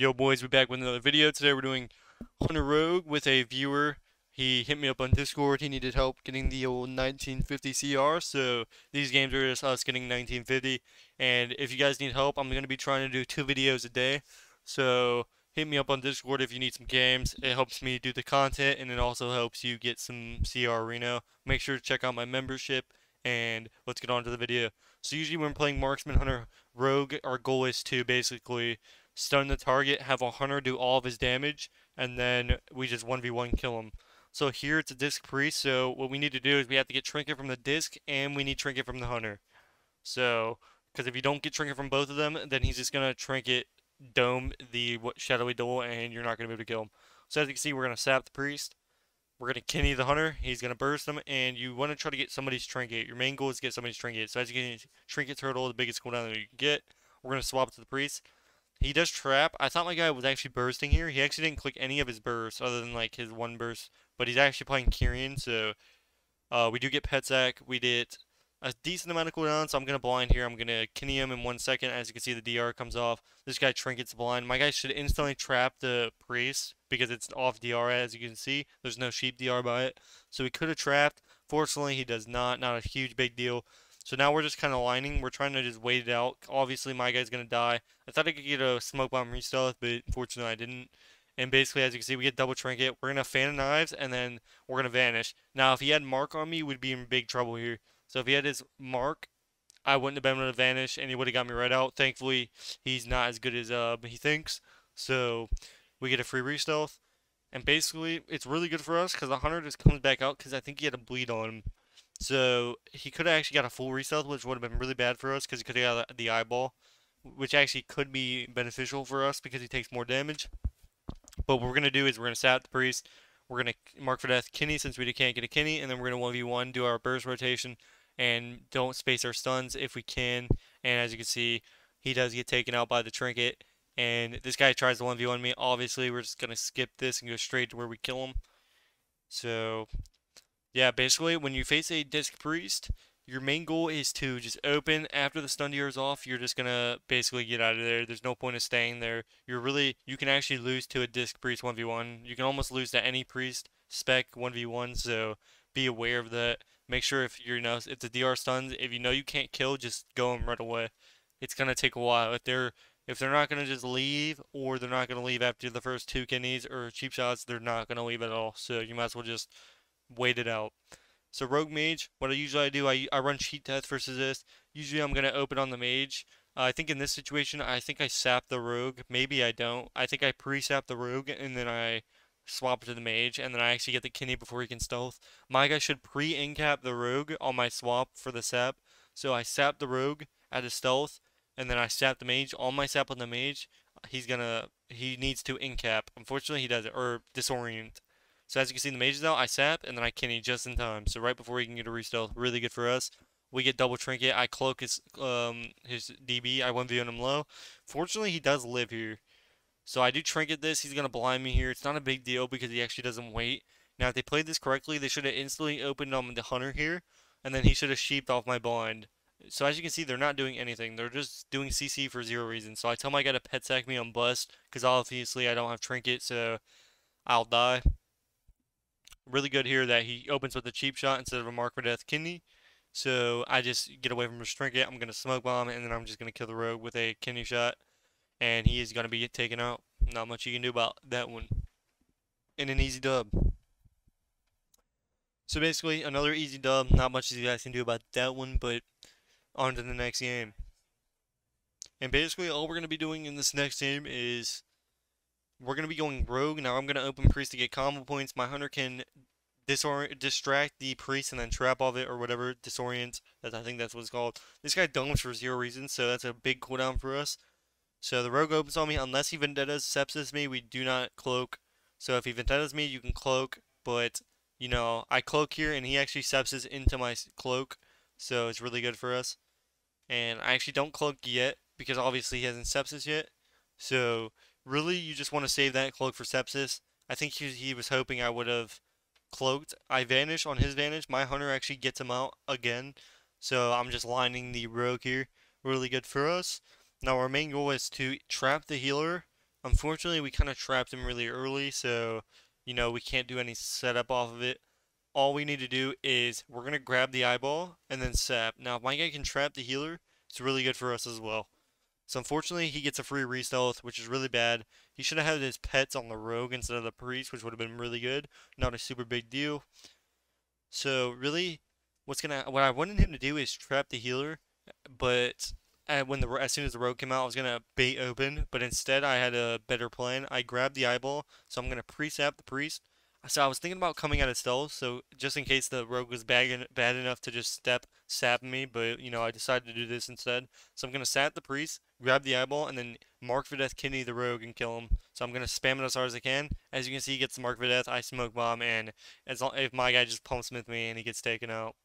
Yo boys, we're back with another video. Today we're doing Hunter Rogue with a viewer. He hit me up on Discord. He needed help getting the old 1950 CR. So these games are just us getting 1950. And if you guys need help, I'm going to be trying to do 2 videos a day. So hit me up on Discord if you need some games. It helps me do the content and it also helps you get some CR Reno. Make sure to check out my membership and let's get on to the video. So usually when playing Marksman, Hunter, Rogue, our goal is to basically stun the target, have a hunter do all of his damage, and then we just 1v1 kill him. So here it's a disc priest, so what we need to do is we have to get trinket from the disc, and we need trinket from the hunter. So, because if you don't get trinket from both of them, then he's just going to trinket dome the shadowy duel, and you're not going to be able to kill him. So as you can see, we're going to sap the priest. We're going to Kenny the hunter. He's going to burst him, and you want to try to get somebody's trinket. Your main goal is to get somebody's trinket. So as you can trinket turtle, the biggest cooldown that you can get. We're going to swap it to the priest. He does trap. I thought my guy was actually bursting here. He actually didn't click any of his bursts other than like his one burst. But he's actually playing Kyrian, so we do get pet sack. We did a decent amount of cooldown, so I'm gonna blind here. I'm gonna Kenny him in 1 second. As you can see, the DR comes off. This guy trinkets blind. My guy should instantly trap the priest because it's off DR. As you can see, there's no sheep DR by it, so he could have trapped. Fortunately, he does not. Not a huge big deal. So now we're just kind of lining. We're trying to just wait it out. Obviously, my guy's going to die. I thought I could get a smoke bomb restealth, but unfortunately I didn't. And basically, as you can see, we get double trinket. We're going to fan of knives, and then we're going to vanish. Now, if he had mark on me, we'd be in big trouble here. So if he had his mark, I wouldn't have been able to vanish, and he would have got me right out. Thankfully, he's not as good as he thinks. So we get a free restealth. And basically, it's really good for us because the hunter just comes back out because I think he had a bleed on him. So he could have actually got a full reset, which would have been really bad for us because he could have got the eyeball, which actually could be beneficial for us because he takes more damage. But what we're going to do is we're going to sap the priest, we're going to mark for death Kenny since we can't get a Kenny, and then we're going to 1v1, do our burst rotation, and don't space our stuns if we can. And as you can see, he does get taken out by the trinket, and this guy tries to 1v1 me. Obviously, we're just going to skip this and go straight to where we kill him. So yeah, basically, when you face a disc priest, your main goal is to just open. After the stun deer is off, you're just gonna basically get out of there. There's no point of staying there. You can actually lose to a disc priest 1v1. You can almost lose to any priest spec 1v1, so be aware of that. Make sure if if the DR stuns, if you know you can't kill, just go them right away. It's gonna take a while. If they're not gonna just leave, or they're not gonna leave after the first 2 kidneys or cheap shots, they're not gonna leave at all. So you might as well just wait it out. So Rogue Mage, what I usually do, I run cheat death versus this. Usually I'm going to open on the Mage. I think in this situation, I think I sap the Rogue. Maybe I don't. I think I pre-sap the Rogue, and then I swap it to the Mage, and then I actually get the Kenny before he can stealth. My guy should pre-incap the Rogue on my swap for the sap. So I sap the Rogue at his stealth, and then I sap the Mage. On my sap on the Mage, he needs to incap. Unfortunately, he does it, or disorient. So as you can see, the mage is out, I sap, and then I Kenny just in time. So right before he can get a restealth, really good for us. We get double trinket. I cloak his DB. I 1v on him low. Fortunately, he does live here. So I do trinket this. He's going to blind me here. It's not a big deal because he actually doesn't wait. Now, if they played this correctly, they should have instantly opened on the hunter here, and then he should have sheeped off my blind. So as you can see, they're not doing anything. They're just doing CC for zero reason. So I tell my guy to pet sack me on bust because obviously I don't have trinket, so I'll die. Really good here that he opens with a cheap shot instead of a mark for death kidney. So I just get away from his trinket. I'm going to smoke bomb, and then I'm just going to kill the rogue with a kidney shot. And he is going to be taken out. Not much you can do about that one. And an easy dub. So basically, another easy dub. Not much you guys can do about that one, but on to the next game. And basically, all we're going to be doing in this next game is we're going to be going rogue. Now I'm going to open priest to get combo points. My hunter can distract the priest and then trap off it or whatever. Disorient. I think that's what it's called. This guy domes for zero reason, so that's a big cooldown for us. So the rogue opens on me. Unless he vendettas sepsis me, we do not cloak. So if he vendettas me, you can cloak. But, I cloak here and he actually sepsis into my cloak. So it's really good for us. And I actually don't cloak yet because obviously he hasn't sepsis yet. So really, you just want to save that cloak for sepsis. I think he was hoping I would have cloaked. I vanish on his vanish. My hunter actually gets him out again. So I'm just lining the rogue here. Really good for us. Now our main goal is to trap the healer Unfortunately, we kind of trapped him really early, so we can't do any setup off of it. All we need to do is we're gonna grab the eyeball and then sap. Now, if my guy can trap the healer, it's really good for us as well. So unfortunately, he gets a free re-stealth, which is really bad. He should have had his pets on the rogue instead of the priest, which would have been really good. Not a super big deal. So really, what I wanted him to do is trap the healer, but as soon as the rogue came out, I was gonna bait open, but instead I had a better plan. I grabbed the eyeball, so I'm gonna pre-sap the priest. So I was thinking about coming out of stealth, so just in case the rogue was bad enough to just sap me, but I decided to do this instead. So I'm gonna sap the priest, grab the eyeball, and then mark for death kidney the rogue and kill him. So I'm gonna spam it as hard as I can. As you can see, he gets the mark for death. I smoke bomb, and if my guy just pump smith me and he gets taken out.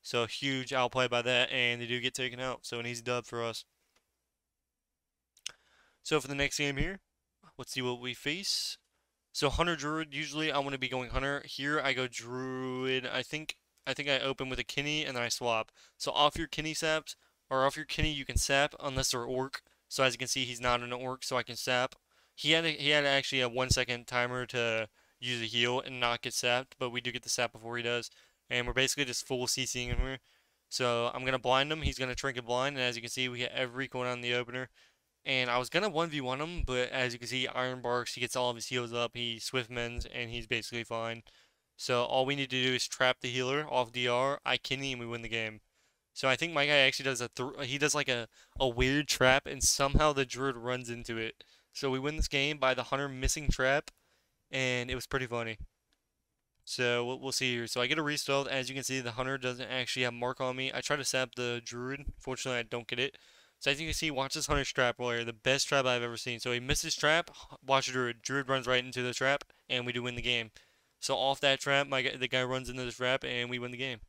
So huge outplay by that, and they do get taken out. So an easy dub for us. So for the next game here, let's see what we face. So Hunter Druid, usually I want to be going Hunter. Here I go Druid. I think I open with a Kinney and then I swap. So off your Kinney saps, or off your Kinney you can sap unless they're Orc. So as you can see, he's not an Orc, so I can sap. He had actually a 1 second timer to use a heal and not get sapped, but we do get the sap before he does. And we're basically just full CCing him here. So I'm gonna blind him. He's gonna trinket blind, and as you can see, we get every going on the opener. And I was gonna 1v1 him, but as you can see, Iron Barks, he gets all of his heals up, he swift mends, and he's basically fine. So all we need to do is trap the healer off DR, I Kinney, and we win the game. So I think my guy actually does he does like a weird trap, and somehow the druid runs into it. So we win this game by the hunter missing trap, and it was pretty funny. So we'll see here. So I get a restart. As you can see, the hunter doesn't actually have mark on me. I try to sap the druid. Fortunately, I don't get it. So as you can see, watch this hunter trap warrior, the best trap I've ever seen. So he misses trap, watch druid. Druid runs right into the trap, and we do win the game. So off that trap, the guy runs into the trap, and we win the game.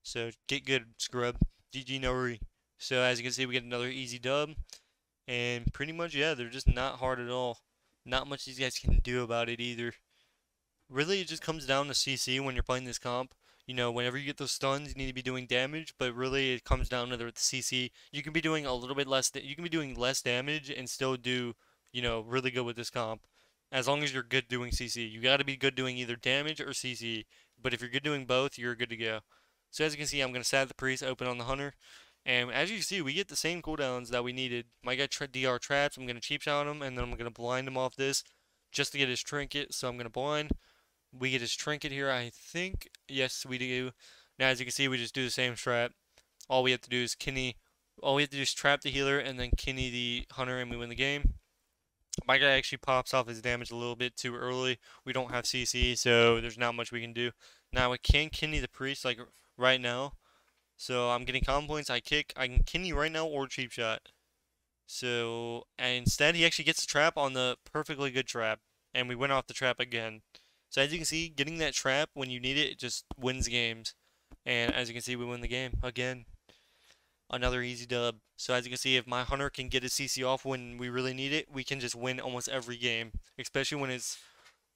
So get good, scrub. GG no worry. So as you can see, we get another easy dub, and pretty much yeah, they're just not hard at all. Not much these guys can do about it either. Really, it just comes down to CC when you're playing this comp. Whenever you get those stuns, you need to be doing damage, but really it comes down to the CC. You can be doing a little bit less, you can be doing less damage and still do, really good with this comp. As long as you're good doing CC. You gotta be good doing either damage or CC. But if you're good doing both, you're good to go. So as you can see, I'm gonna sap the priest, open on the hunter. And as you can see, we get the same cooldowns that we needed. My guy DR traps, I'm gonna cheap shot him, and then I'm gonna blind him off this just to get his trinket. So I'm gonna blind. We get his trinket here, I think. Yes, we do. Now, as you can see, we just do the same strat. All we have to do is all we have to do is trap the healer and then Kinney the hunter, and we win the game. My guy actually pops off his damage a little bit too early. We don't have CC, so there's not much we can do. Now, I can Kinney the priest, like, right now. So, I'm getting common points. I can Kinney right now or cheap shot. So, and instead, he actually gets the trap on the perfectly good trap. And we went off the trap again. So as you can see, getting that trap when you need it, it just wins games. And as you can see, we win the game again. Another easy dub. So as you can see, if my hunter can get his CC off when we really need it, we can just win almost every game. Especially when it's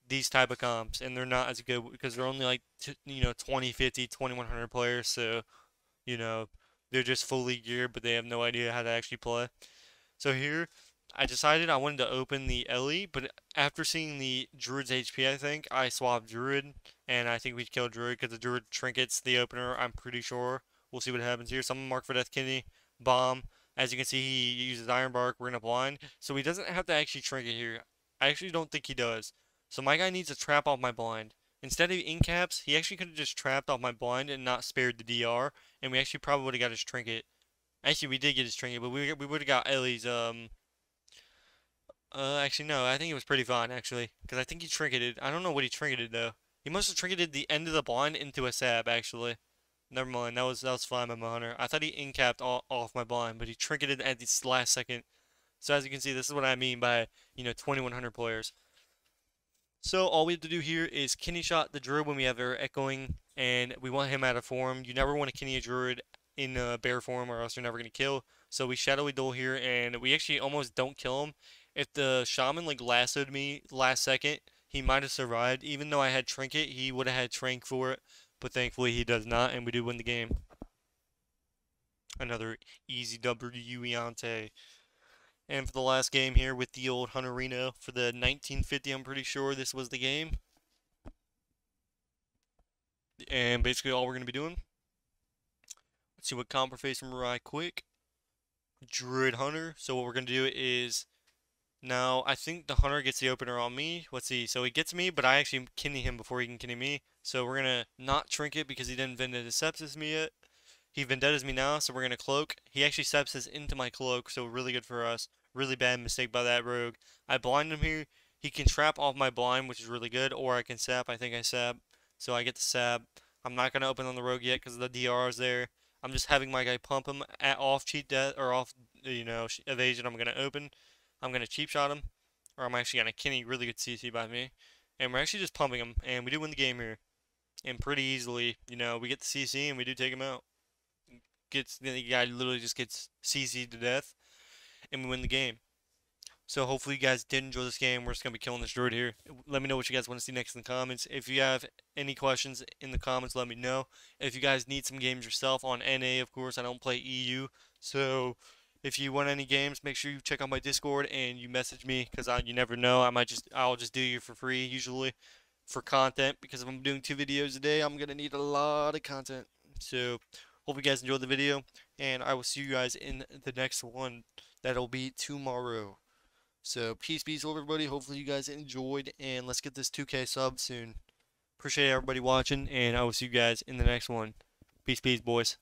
these type of comps, and they're not as good because they're only like 20, 50, 2100 players. So they're just fully geared, but they have no idea how to actually play. So here, I decided I wanted to open the Ellie, but after seeing the Druid's HP, I think, I swapped Druid, and I think we'd kill Druid because the Druid trinkets the opener, I'm pretty sure. We'll see what happens here. Someone mark for Death Kidney, bomb. As you can see, he uses Iron Bark, we're going to blind. So he doesn't have to actually trinket here. I actually don't think he does. So my guy needs to trap off my blind. Instead of incaps, he actually could have just trapped off my blind and not spared the DR, and we actually probably would have got his trinket. Actually, we did get his trinket, but we would have got Ellie's, actually, no, I think it was pretty fine, actually. Because I think he trinketed. I don't know what he trinketed, though. He must have trinketed the end of the blind into a sab, actually. Never mind, that was fine by my hunter. I thought he incapped off my blind, but he trinketed at the last second. So as you can see, this is what I mean by, 2100 players. So all we have to do here is Kinney shot the druid when we have our echoing, and we want him out of form. You never want to Kinney a druid in bear form, or else you're never going to kill. So we shadowy duel here, and we actually almost don't kill him. If the shaman like lassoed me last second, he might have survived. Even though I had trinket, he would have had trank for it, but thankfully he does not, and we do win the game. Another easy W Eante. And for the last game here with the old Hunter Reno for the 1950, I'm pretty sure this was the game. And basically all we're going to be doing, let's see what comp we're facing right quick. Druid Hunter. So what we're going to do is, now I think the Hunter gets the opener on me. Let's see, so he gets me, but I actually kidney him before he can kidney me. So we're going to not Trinket because he didn't Vendetta Sepsis me yet. He Vendettas me now, so we're going to Cloak. He actually Sepsis into my Cloak, so really good for us. Really bad mistake by that rogue. I blind him here. He can trap off my blind, which is really good, or I can sap. I think I sap, so I get the sap. I'm not going to open on the rogue yet because the DR is there. I'm just having my guy pump him at off cheat death or off, evasion. I'm going to open. I'm going to cheap shot him, or I'm actually going to Kenny. Really good CC by me. And we're actually just pumping him, and we do win the game here. And pretty easily, we get the CC and we do take him out. The guy literally just gets CC'd to death, and we win the game. So hopefully you guys did enjoy this game. We're just going to be killing this druid here. Let me know what you guys want to see next in the comments. If you have any questions in the comments, let me know. If you guys need some games yourself on NA, of course, I don't play EU. So if you want any games, make sure you check out my Discord and you message me, because you never know. I'll just do you for free usually for content, because if I'm doing 2 videos a day, I'm going to need a lot of content. So hope you guys enjoyed the video, and I will see you guys in the next one. That'll be tomorrow. So peace, everybody. Hopefully you guys enjoyed, and let's get this 2K sub soon. Appreciate everybody watching, and I will see you guys in the next one. Peace, boys.